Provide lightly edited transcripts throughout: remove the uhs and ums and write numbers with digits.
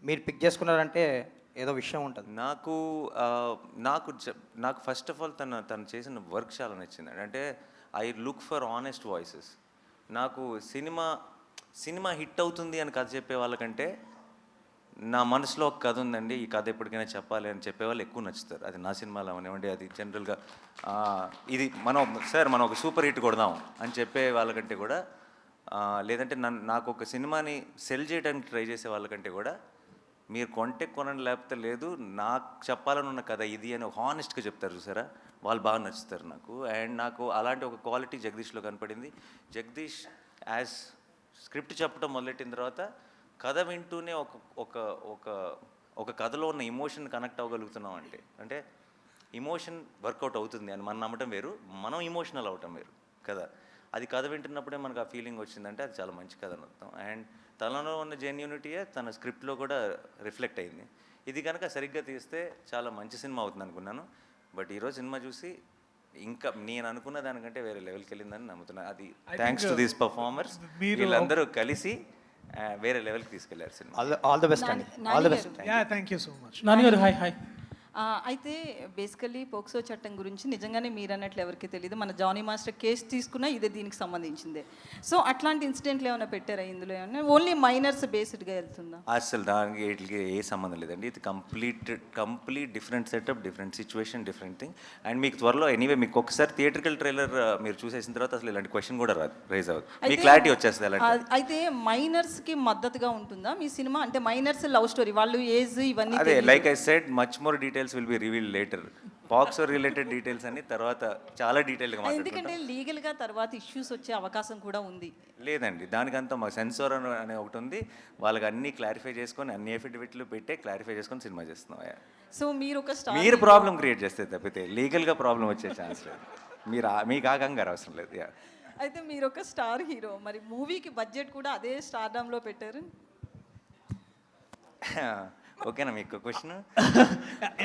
మీరు పిక్ చేసుకున్నారంటే ఏదో విషయం ఉంటుంది. నాకు నాకు నాకు ఫస్ట్ ఆఫ్ ఆల్ తను చేసిన వర్క్ చాలా నచ్చింది. అంటే I look for honest voices. నాకు సినిమా హిట్ అవుతుంది అని కథ చెప్పే వాళ్ళకంటే నా మనసులో ఒక కథ ఉందండి, ఈ కథ ఎప్పటికైనా చెప్పాలి అని చెప్పేవాళ్ళు ఎక్కువ నచ్చుతారు. అది నా సినిమాలో అవనివ్వండి, అది జనరల్గా ఇది మనం ఒక సూపర్ హిట్ కొడదాం అని చెప్పే వాళ్ళకంటే కూడా, లేదంటే నాకు ఒక సినిమాని సెల్ చేయడానికి ట్రై చేసే వాళ్ళకంటే కూడా మీరు కొంటే కొనండి లేకపోతే లేదు, నాకు చెప్పాలని ఉన్న కథ ఇది అని ఒక హానెస్ట్గా చెప్తారు చూసారా, వాళ్ళు బాగా నచ్చుతారు నాకు. అండ్ నాకు అలాంటి ఒక క్వాలిటీ జగదీష్లో కనపడింది. జగదీష్ యాజ్ స్క్రిప్ట్ చెప్పడం మొదలెట్టిన తర్వాత కథ వింటూనే ఒక కథలో ఉన్న ఎమోషన్ కనెక్ట్ అవ్వగలుగుతున్నాం అంటే ఎమోషన్ వర్కౌట్ అవుతుంది అని మనం నమ్మటం వేరు, మనం ఎమోషనల్ అవటం వేరు కదా. అది కథ వింటున్నప్పుడే మనకు ఆ ఫీలింగ్ వచ్చిందంటే అది చాలా మంచి కథ అని అర్థం. అండ్ తనలో ఉన్న జెన్యూనిటీయే తన స్క్రిప్ట్లో కూడా రిఫ్లెక్ట్ అయింది. ఇది కనుక సరిగ్గా తీస్తే చాలా మంచి సినిమా అవుతుంది అనుకున్నాను. బట్ ఈరోజు సినిమా చూసి ఇంకా నేను అనుకున్న దానికంటే వేరే లెవెల్కి వెళ్ళిందని నమ్ముతున్నాను. అది థ్యాంక్స్ టు దీస్ పర్ఫార్మర్స్, వీళ్ళందరూ కలిసి వేరే లెవెల్కి తీసుకెళ్లారు సినిమా. ఆల్ ద బెస్ట్ అండి. All the best. Thank you so much. Nani గారు హాయ్ హాయ్. అయితే బేసికలీ పోక్సో చట్టం గురించి నిజంగానే మీరు అన్నట్లు ఎవరికి తెలియదు. మన జానీ మాస్టర్ కేసు తీసుకున్నా ఇదే దీనికి సంబంధించిందే. సో అట్లాంటి ఇన్సిడెంట్లు ఏమైనా పెట్టారా ఇందులో? ఏమైనా ఓన్లీ మైనర్స్ బేస్డ్గా వెళ్తుందా? అసలు దానికి వీటికి ఏ సంబంధం లేదండి. ఇది complete different setup, different situation, different thing. And మీకు త్వరలో ఎనీవే మీకు ఒకసారి థియేట్రికల్ ట్రైలర్ మీరు చూసేసిన తర్వాత అసలు ఇలాంటి క్వశ్చన్ కూడా రాదు, రైజ్ అవుతుంది, మీ క్లారిటీ వచ్చేస్తుంది. అలాంటి అయితే మైనర్స్కి మద్దతుగా ఉంటుందా మీ సినిమా? అంటే మైనర్స్ లవ్ స్టోరీ, వాళ్ళు ఏజ్ ఇవన్నీ అదే like I said much more details will be revealed later. POCSO related details అన్ని తర్వాత చాలా డీటెయిల్గా మాట్లాడుకుంటాం. ఎందుకంటే లీగల్గా తర్వాత ఇష్యూస్ వచ్చే అవకాశం కూడా ఉంది. లేదండి, దానికంతా మాకు సెన్సార్ అనే ఒకటి ఉంది, వాళ్ళకి అన్ని క్లారిఫై చేసుకొని అన్ని ఎఫిడవిట్లు పెట్టే క్లారిఫై చేసుకొని సినిమా చేస్తున్నాం. సో మీరు ఒక స్టార్, మీరు ప్రాబ్లం క్రియేట్ చేస్తే తప్పితే లీగల్గా ప్రాబ్లం వచ్చే ఛాన్స్ లేదు. మీకు ఆ కంగారు అవసరం లేదు. అయితే మీరు ఒక స్టార్ హీరో, మరి మూవీకి బడ్జెట్ కూడా అదే స్టార్డమ్లో పెట్టారు. ఓకేనా మీకు క్వశ్చన్?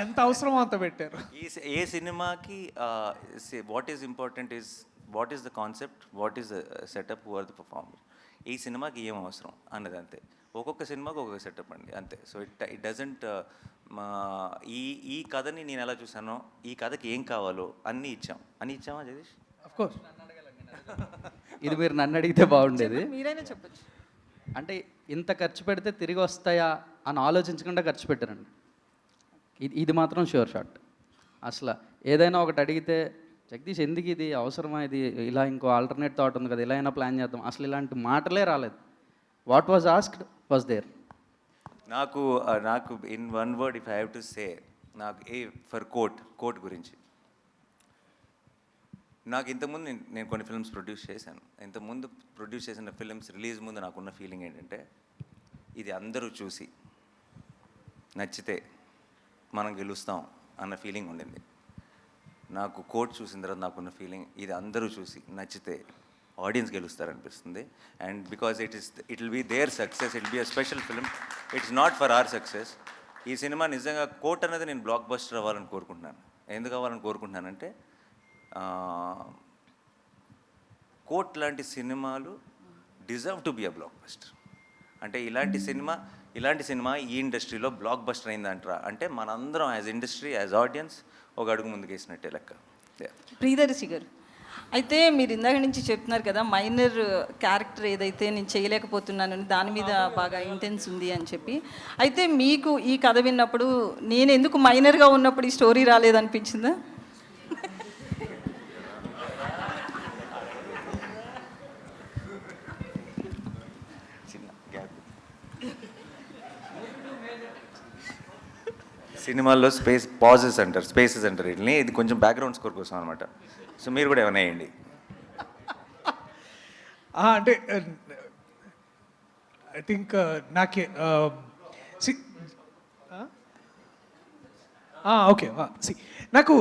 ఎంత అవసరమో అంత పెట్టారు. ఏ సినిమాకి what is important is what is the concept, what is the setup, who are the performer. ఈ సినిమాకి ఏం అవసరం అన్నది అంతే. ఒక్కొక్క సినిమాకి ఒక్కొక్క సెటప్ అండి, అంతే. సో ఇట్ డజంట్ ఈ కథని నేను ఎలా చూసానో, ఈ కథకి ఏం కావాలో అన్నీ ఇచ్చామా జగదీష్? అఫ్కోర్స్. ఇది మీరు నన్ను అడిగితే బాగుండేది. మీరైనా చెప్పచ్చు. అంటే ఇంత ఖర్చు పెడితే తిరిగి వస్తాయా అని ఆలోచించకుండా ఖర్చు పెట్టారండి. ఇది మాత్రం షూర్ షాట్. అసలు ఏదైనా ఒకటి అడిగితే జగదీష్ ఎందుకు ఇది అవసరమా, ఇది ఇలా ఇంకో ఆల్టర్నేట్ థాట్ ఉంది కదా, ఇలా అయినా ప్లాన్ చేద్దాం, అసలు ఇలాంటి మాటలే రాలేదు. What was asked was there. నాకు in one word if I have to say, నాకు ఫర్ కోర్ట్ గురించి, నాకు ఇంతకుముందు నేను కొన్ని ఫిల్మ్స్ ప్రొడ్యూస్ చేశాను. ఇంతకుముందు ప్రొడ్యూస్ చేసిన ఫిల్మ్స్ రిలీజ్ ముందు నాకున్న ఫీలింగ్ ఏంటంటే, ఇది అందరూ చూసి నచ్చితే మనం గెలుస్తాం అన్న ఫీలింగ్ ఉండింది. నాకు కోర్ట్ చూసిన తర్వాత నాకున్న ఫీలింగ్, ఇది అందరూ చూసి నచ్చితే ఆడియన్స్ గెలుస్తారనిపిస్తుంది. And because it will be their success, it will be a special film, it's not for our success. ఈ సినిమా నిజంగా కోర్ట్ అనేది నేను బ్లాక్ బస్టర్ అవ్వాలని కోరుకుంటున్నాను. ఎందుకు అవ్వాలని కోరుకుంటున్నానంటే, కోర్ట్ లాంటి సినిమాలు deserve to be a block buster. అంటే ఇలాంటి సినిమా ఈ ఇండస్ట్రీలో బ్లాక్ బస్టర్ అయిందంటారా అంటే మనందరం యాజ్ ఇండస్ట్రీ, యాజ్ ఆడియన్స్ ఒక అడుగు ముందుకు వేసినట్టే లెక్క. ప్రియదర్శి గారు, అయితే మీరు ఇందాక నుంచి చెప్తున్నారు కదా, మైనర్ క్యారెక్టర్ ఏదైతే నేను చేయలేకపోతున్నానని దాని మీద బాగా ఇంటెన్స్ ఉంది అని చెప్పి. అయితే మీకు ఈ కథ విన్నప్పుడు నేను ఎందుకు మైనర్గా ఉన్నప్పుడు ఈ స్టోరీ రాలేదనిపించిందా? సినిమాల్లో స్పేసెస్ అంటారు వీటిని. ఇది కొంచెం బ్యాక్గ్రౌండ్ స్కోర్ కోసం అనమాట. సో మీరు కూడా ఏమైనా వేయండి. అంటే ఐ థింక్ నాకే ఓకే నాకు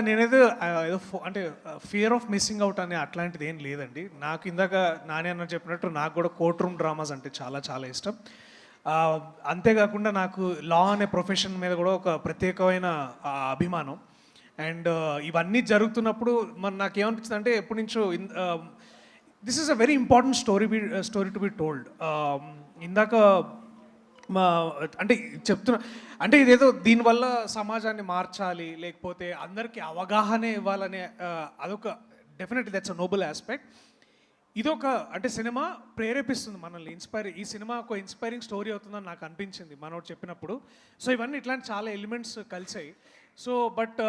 నేనేదో ఏదో అంటే ఫియర్ ఆఫ్ మిస్సింగ్ అవుట్ అనే అట్లాంటిది ఏం లేదండి. నాకు ఇందాక నాని అన్న చెప్పినట్టు నాకు కూడా కోర్ట్ రూమ్ డ్రామాస్ అంటే చాలా చాలా ఇష్టం. అంతేకాకుండా నాకు లా అనే ప్రొఫెషన్ మీద కూడా ఒక ప్రత్యేకమైన అభిమానం. అండ్ ఇవన్నీ జరుగుతున్నప్పుడు మరి నాకేమనిపిస్తుంది అంటే, ఎప్పటి నుంచో this is a very important story to be told. ఇందాక అంటే చెప్తున్నా అంటే ఇదేదో దీనివల్ల సమాజాన్ని మార్చాలి లేకపోతే అందరికీ అవగాహన ఇవ్వాలనే అదొక definitely that's a noble aspect. ఇదొక అంటే సినిమా ప్రేరేపిస్తుంది మనల్ని, ఈ సినిమా ఒక ఇన్స్పైరింగ్ స్టోరీ అవుతుందని నాకు అనిపించింది మనోడు చెప్పినప్పుడు. సో ఇవన్నీ ఇట్లాంటి చాలా ఎలిమెంట్స్ కలిసాయి. సో బట్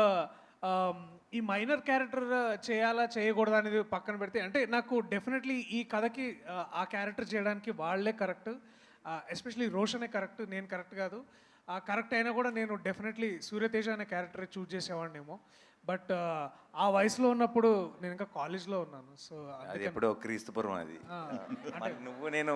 ఈ మైనర్ క్యారెక్టర్ చేయాలా చేయకూడదా అనేది పక్కన పెడితే అంటే నాకు డెఫినెట్లీ ఈ కథకి ఆ క్యారెక్టర్ చేయడానికి వాళ్ళే కరెక్ట్, ఎస్పెషలీ రోషనే కరెక్ట్, నేను కరెక్ట్ కాదు. కరెక్ట్ అయినా కూడా నేను డెఫినెట్లీ సూర్యతేజ అనే క్యారెక్టర్ చూస్ చేసేవాడినేమో. బట్ ఆ వయసులో ఉన్నప్పుడు నేను ఇంకా కాలేజ్లో ఉన్నాను. సో అది ఎప్పుడో క్రీస్తుపురం అది. మరి నువ్వు నేను